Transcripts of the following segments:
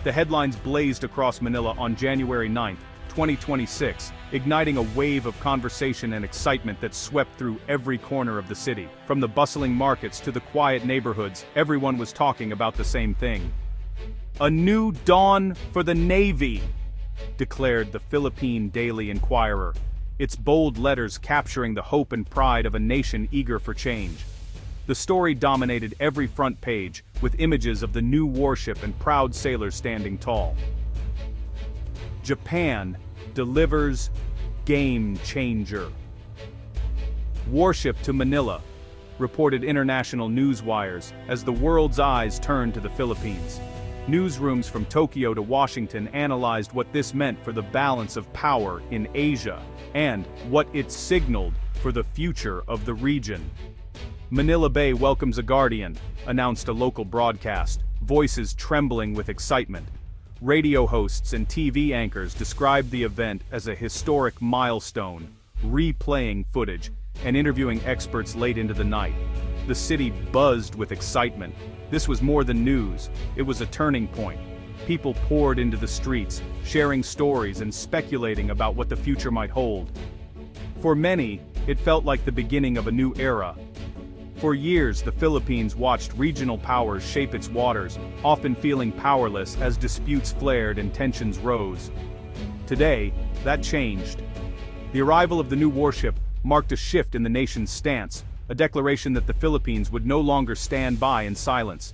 The headlines blazed across Manila on January 9, 2026, igniting a wave of conversation and excitement that swept through every corner of the city. From the bustling markets to the quiet neighborhoods, everyone was talking about the same thing. "A new dawn for the Navy," declared the Philippine Daily Inquirer, its bold letters capturing the hope and pride of a nation eager for change. The story dominated every front page, with images of the new warship and proud sailors standing tall. Japan delivers game changer. Warship to Manila, reported international news wires as the world's eyes turned to the Philippines. Newsrooms from Tokyo to Washington analyzed what this meant for the balance of power in Asia, and what it signaled for the future of the region. "Manila Bay welcomes a guardian," announced a local broadcast, voices trembling with excitement. Radio hosts and TV anchors described the event as a historic milestone, replaying footage and interviewing experts late into the night. The city buzzed with excitement. This was more than news, it was a turning point. People poured into the streets, sharing stories and speculating about what the future might hold. For many, it felt like the beginning of a new era. For years, the Philippines watched regional powers shape its waters, often feeling powerless as disputes flared and tensions rose. Today, that changed. The arrival of the new warship marked a shift in the nation's stance, a declaration that the Philippines would no longer stand by in silence.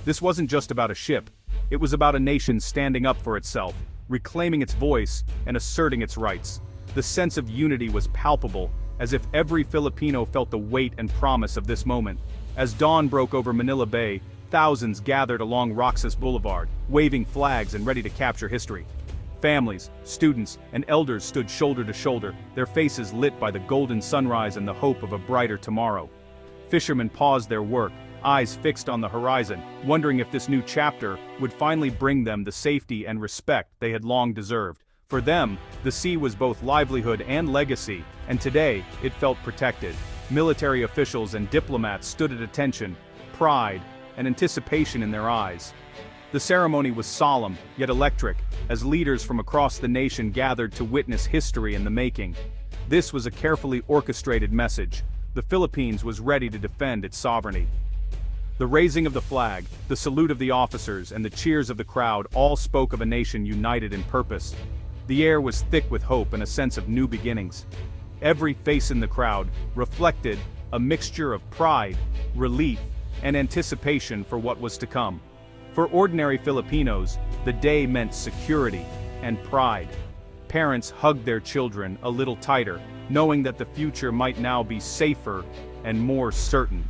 This wasn't just about a ship, it was about a nation standing up for itself, reclaiming its voice and asserting its rights. The sense of unity was palpable, as if every Filipino felt the weight and promise of this moment. As dawn broke over Manila Bay, thousands gathered along Roxas Boulevard, waving flags and ready to capture history. Families, students, and elders stood shoulder to shoulder, their faces lit by the golden sunrise and the hope of a brighter tomorrow. Fishermen paused their work, eyes fixed on the horizon, wondering if this new chapter would finally bring them the safety and respect they had long deserved. For them, the sea was both livelihood and legacy, and today, it felt protected. Military officials and diplomats stood at attention, pride and anticipation in their eyes. The ceremony was solemn, yet electric, as leaders from across the nation gathered to witness history in the making. This was a carefully orchestrated message. The Philippines was ready to defend its sovereignty. The raising of the flag, the salute of the officers, and the cheers of the crowd all spoke of a nation united in purpose. The air was thick with hope and a sense of new beginnings. Every face in the crowd reflected a mixture of pride, relief, and anticipation for what was to come. For ordinary Filipinos, the day meant security and pride. Parents hugged their children a little tighter, knowing that the future might now be safer and more certain.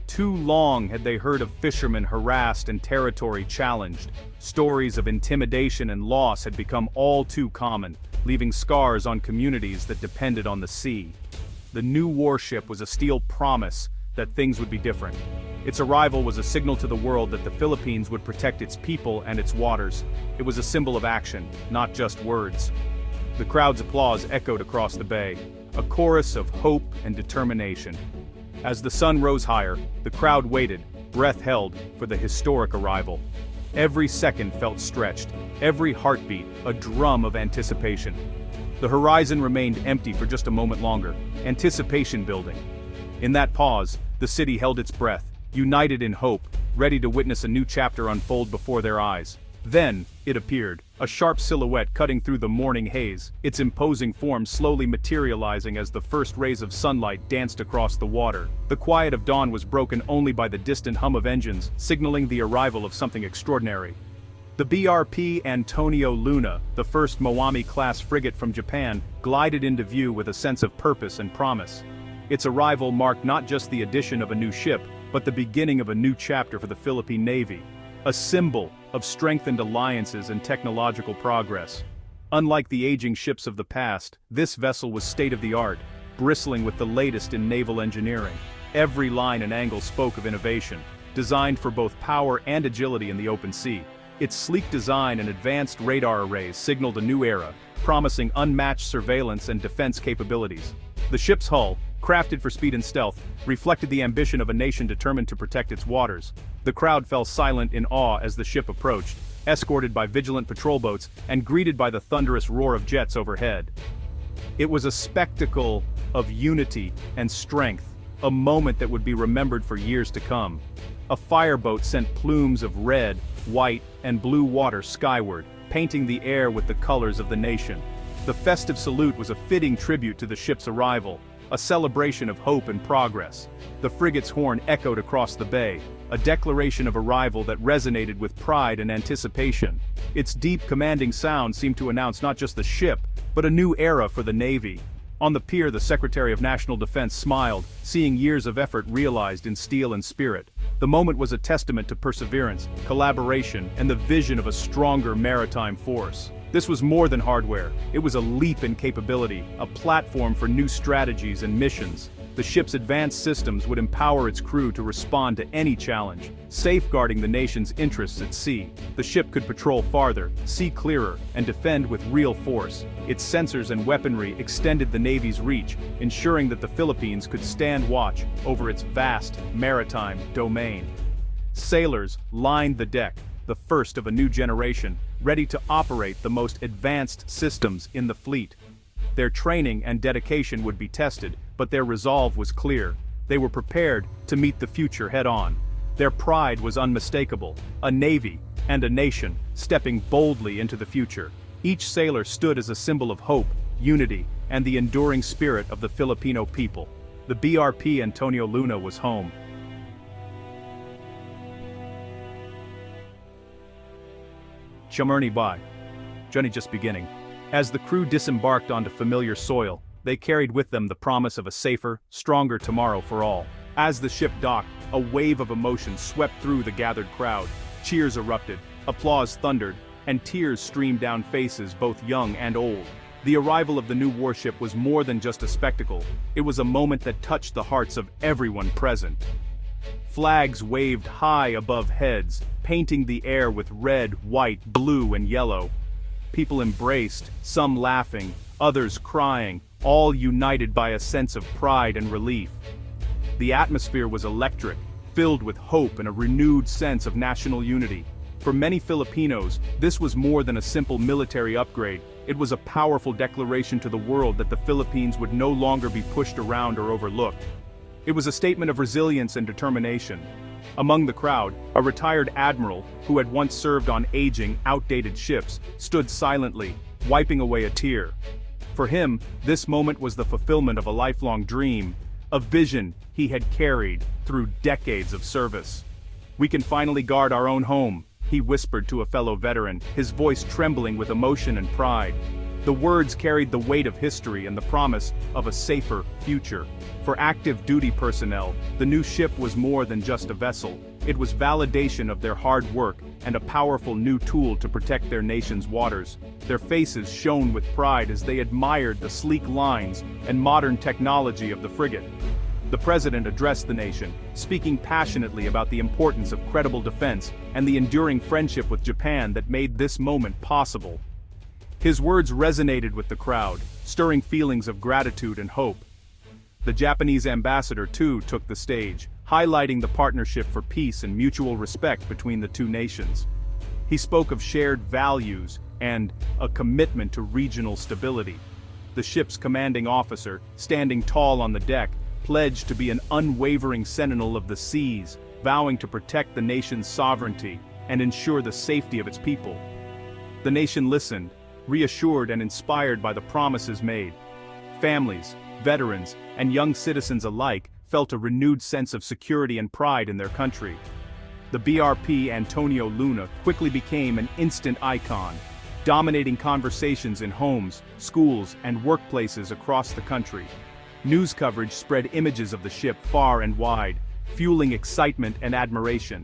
Too long had they heard of fishermen harassed and territory challenged. Stories of intimidation and loss had become all too common, leaving scars on communities that depended on the sea. The new warship was a steel promise that things would be different. Its arrival was a signal to the world that the Philippines would protect its people and its waters. It was a symbol of action, not just words. The crowd's applause echoed across the bay, a chorus of hope and determination. As the sun rose higher, the crowd waited, breath held, for the historic arrival. Every second felt stretched, every heartbeat a drum of anticipation. The horizon remained empty for just a moment longer, anticipation building. In that pause, the city held its breath, united in hope, ready to witness a new chapter unfold before their eyes. Then, it appeared, a sharp silhouette cutting through the morning haze, its imposing form slowly materializing as the first rays of sunlight danced across the water. The quiet of dawn was broken only by the distant hum of engines, signaling the arrival of something extraordinary. The BRP Antonio Luna, the first Moami-class frigate from Japan, glided into view with a sense of purpose and promise. Its arrival marked not just the addition of a new ship, but the beginning of a new chapter for the Philippine Navy. A symbol of strengthened alliances and technological progress. Unlike the aging ships of the past, this vessel was state-of-the-art, bristling with the latest in naval engineering. Every line and angle spoke of innovation, designed for both power and agility in the open sea. Its sleek design and advanced radar arrays signaled a new era, promising unmatched surveillance and defense capabilities. The ship's hull, crafted for speed and stealth, reflected the ambition of a nation determined to protect its waters. The crowd fell silent in awe as the ship approached, escorted by vigilant patrol boats and greeted by the thunderous roar of jets overhead. It was a spectacle of unity and strength, a moment that would be remembered for years to come. A fireboat sent plumes of red, white, and blue water skyward, painting the air with the colors of the nation. The festive salute was a fitting tribute to the ship's arrival, a celebration of hope and progress. The frigate's horn echoed across the bay, a declaration of arrival that resonated with pride and anticipation. Its deep, commanding sound seemed to announce not just the ship, but a new era for the Navy. On the pier, the Secretary of National Defense smiled, seeing years of effort realized in steel and spirit. The moment was a testament to perseverance, collaboration, and the vision of a stronger maritime force. This was more than hardware. It was a leap in capability, a platform for new strategies and missions. The ship's advanced systems would empower its crew to respond to any challenge, safeguarding the nation's interests at sea. The ship could patrol farther, see clearer, and defend with real force. Its sensors and weaponry extended the Navy's reach, ensuring that the Philippines could stand watch over its vast maritime domain. Sailors lined the deck, the first of a new generation, ready to operate the most advanced systems in the fleet. Their training and dedication would be tested, but their resolve was clear. They were prepared to meet the future head-on. Their pride was unmistakable, a navy and a nation stepping boldly into the future. Each sailor stood as a symbol of hope, unity, and the enduring spirit of the Filipino people. The BRP Antonio Luna was home. Chamarni Bai. Journey just beginning. As the crew disembarked onto familiar soil, they carried with them the promise of a safer, stronger tomorrow for all. As the ship docked, a wave of emotion swept through the gathered crowd. Cheers erupted, applause thundered, and tears streamed down faces both young and old. The arrival of the new warship was more than just a spectacle. It was a moment that touched the hearts of everyone present. Flags waved high above heads, painting the air with red, white, blue, and yellow. People embraced, some laughing, others crying, all united by a sense of pride and relief. The atmosphere was electric, filled with hope and a renewed sense of national unity. For many Filipinos, this was more than a simple military upgrade. It was a powerful declaration to the world that the Philippines would no longer be pushed around or overlooked. It was a statement of resilience and determination. Among the crowd, a retired admiral, who had once served on aging, outdated ships, stood silently, wiping away a tear. For him, this moment was the fulfillment of a lifelong dream, a vision he had carried through decades of service. "We can finally guard our own home," he whispered to a fellow veteran, his voice trembling with emotion and pride. The words carried the weight of history and the promise of a safer future. For active duty personnel, the new ship was more than just a vessel. It was validation of their hard work and a powerful new tool to protect their nation's waters. Their faces shone with pride as they admired the sleek lines and modern technology of the frigate. The president addressed the nation, speaking passionately about the importance of credible defense and the enduring friendship with Japan that made this moment possible. His words resonated with the crowd, stirring feelings of gratitude and hope. The Japanese ambassador, too, took the stage, highlighting the partnership for peace and mutual respect between the two nations. He spoke of shared values and a commitment to regional stability. The ship's commanding officer, standing tall on the deck, pledged to be an unwavering sentinel of the seas, vowing to protect the nation's sovereignty and ensure the safety of its people. The nation listened, reassured and inspired by the promises made. Families, veterans, and young citizens alike felt a renewed sense of security and pride in their country. The BRP Antonio Luna quickly became an instant icon, dominating conversations in homes, schools, and workplaces across the country. News coverage spread images of the ship far and wide, fueling excitement and admiration.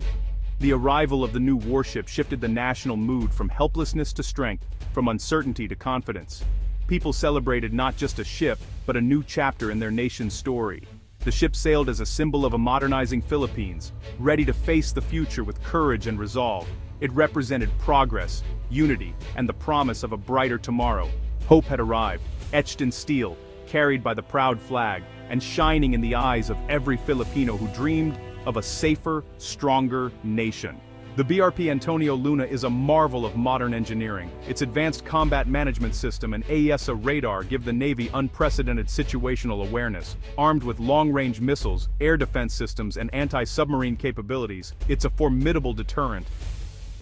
The arrival of the new warship shifted the national mood from helplessness to strength, from uncertainty to confidence. People celebrated not just a ship, but a new chapter in their nation's story. The ship sailed as a symbol of a modernizing Philippines, ready to face the future with courage and resolve. It represented progress, unity, and the promise of a brighter tomorrow. Hope had arrived, etched in steel, carried by the proud flag, and shining in the eyes of every Filipino who dreamed of a safer, stronger nation. The BRP Antonio Luna is a marvel of modern engineering. Its advanced combat management system and AESA radar give the Navy unprecedented situational awareness. Armed with long-range missiles, air defense systems, and anti-submarine capabilities, it's a formidable deterrent.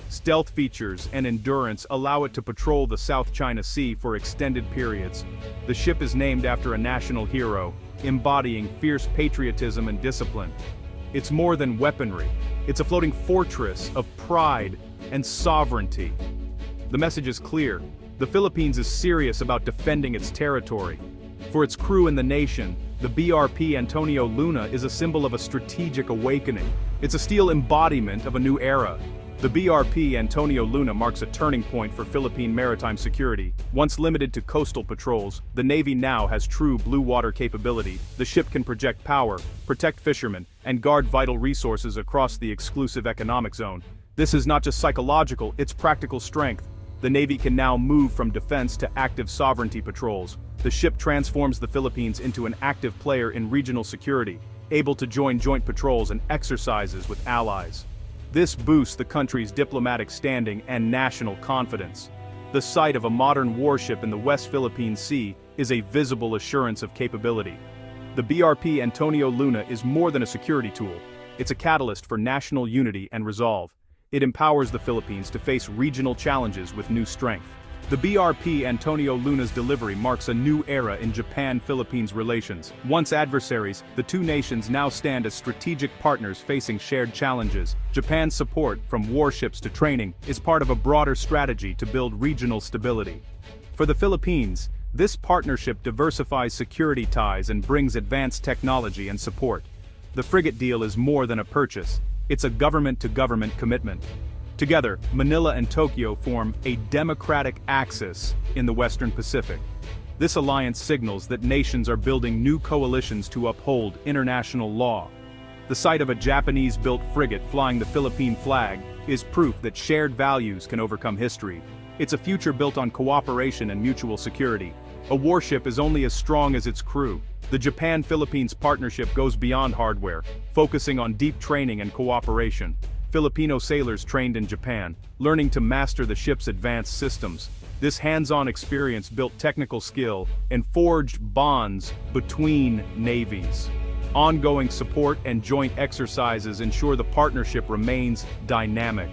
Stealth features and endurance allow it to patrol the South China Sea for extended periods. The ship is named after a national hero, embodying fierce patriotism and discipline. It's more than weaponry. It's a floating fortress of pride and sovereignty. The message is clear. The Philippines is serious about defending its territory. For its crew and the nation, the BRP Antonio Luna is a symbol of a strategic awakening. It's a steel embodiment of a new era. The BRP Antonio Luna marks a turning point for Philippine maritime security. Once limited to coastal patrols, the Navy now has true blue water capability. The ship can project power, protect fishermen, and guard vital resources across the exclusive economic zone. This is not just psychological, it's practical strength. The Navy can now move from defense to active sovereignty patrols. The ship transforms the Philippines into an active player in regional security, able to join joint patrols and exercises with allies. This boosts the country's diplomatic standing and national confidence. The sight of a modern warship in the West Philippine Sea is a visible assurance of capability. The BRP Antonio Luna is more than a security tool. It's a catalyst for national unity and resolve. It empowers the Philippines to face regional challenges with new strength. The BRP Antonio Luna's delivery marks a new era in Japan-Philippines relations. Once adversaries, the two nations now stand as strategic partners facing shared challenges. Japan's support, from warships to training, is part of a broader strategy to build regional stability. For the Philippines, this partnership diversifies security ties and brings advanced technology and support. The frigate deal is more than a purchase. It's a government-to-government commitment. Together, Manila and Tokyo form a democratic axis in the Western Pacific. This alliance signals that nations are building new coalitions to uphold international law. The sight of a Japanese-built frigate flying the Philippine flag is proof that shared values can overcome history. It's a future built on cooperation and mutual security. A warship is only as strong as its crew. The Japan-Philippines partnership goes beyond hardware, focusing on deep training and cooperation. Filipino sailors trained in Japan, learning to master the ship's advanced systems. This hands-on experience built technical skill and forged bonds between navies. Ongoing support and joint exercises ensure the partnership remains dynamic.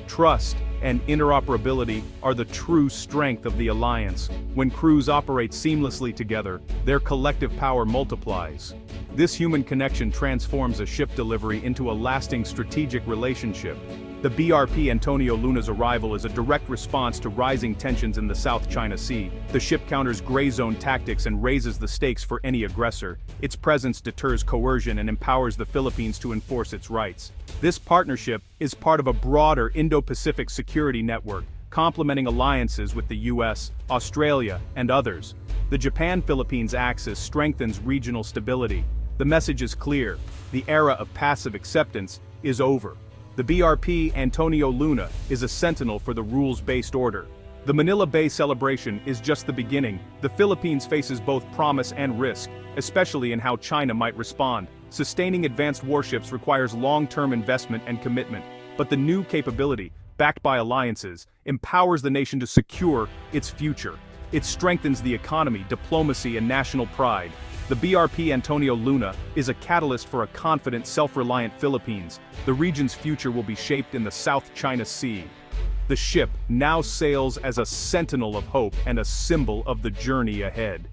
Trust and interoperability are the true strength of the alliance. When crews operate seamlessly together, their collective power multiplies. This human connection transforms a ship delivery into a lasting strategic relationship. The BRP Antonio Luna's arrival is a direct response to rising tensions in the South China Sea. The ship counters gray zone tactics and raises the stakes for any aggressor. Its presence deters coercion and empowers the Philippines to enforce its rights. This partnership is part of a broader Indo-Pacific security network, complementing alliances with the US, Australia, and others. The Japan-Philippines axis strengthens regional stability. The message is clear: the era of passive acceptance is over. The BRP Antonio Luna is a sentinel for the rules-based order. The Manila Bay celebration is just the beginning. The Philippines faces both promise and risk, especially in how China might respond. Sustaining advanced warships requires long-term investment and commitment, but the new capability, backed by alliances, empowers the nation to secure its future. It strengthens the economy, diplomacy, and national pride. The BRP Antonio Luna is a catalyst for a confident, self-reliant Philippines. The region's future will be shaped in the South China Sea. The ship now sails as a sentinel of hope and a symbol of the journey ahead.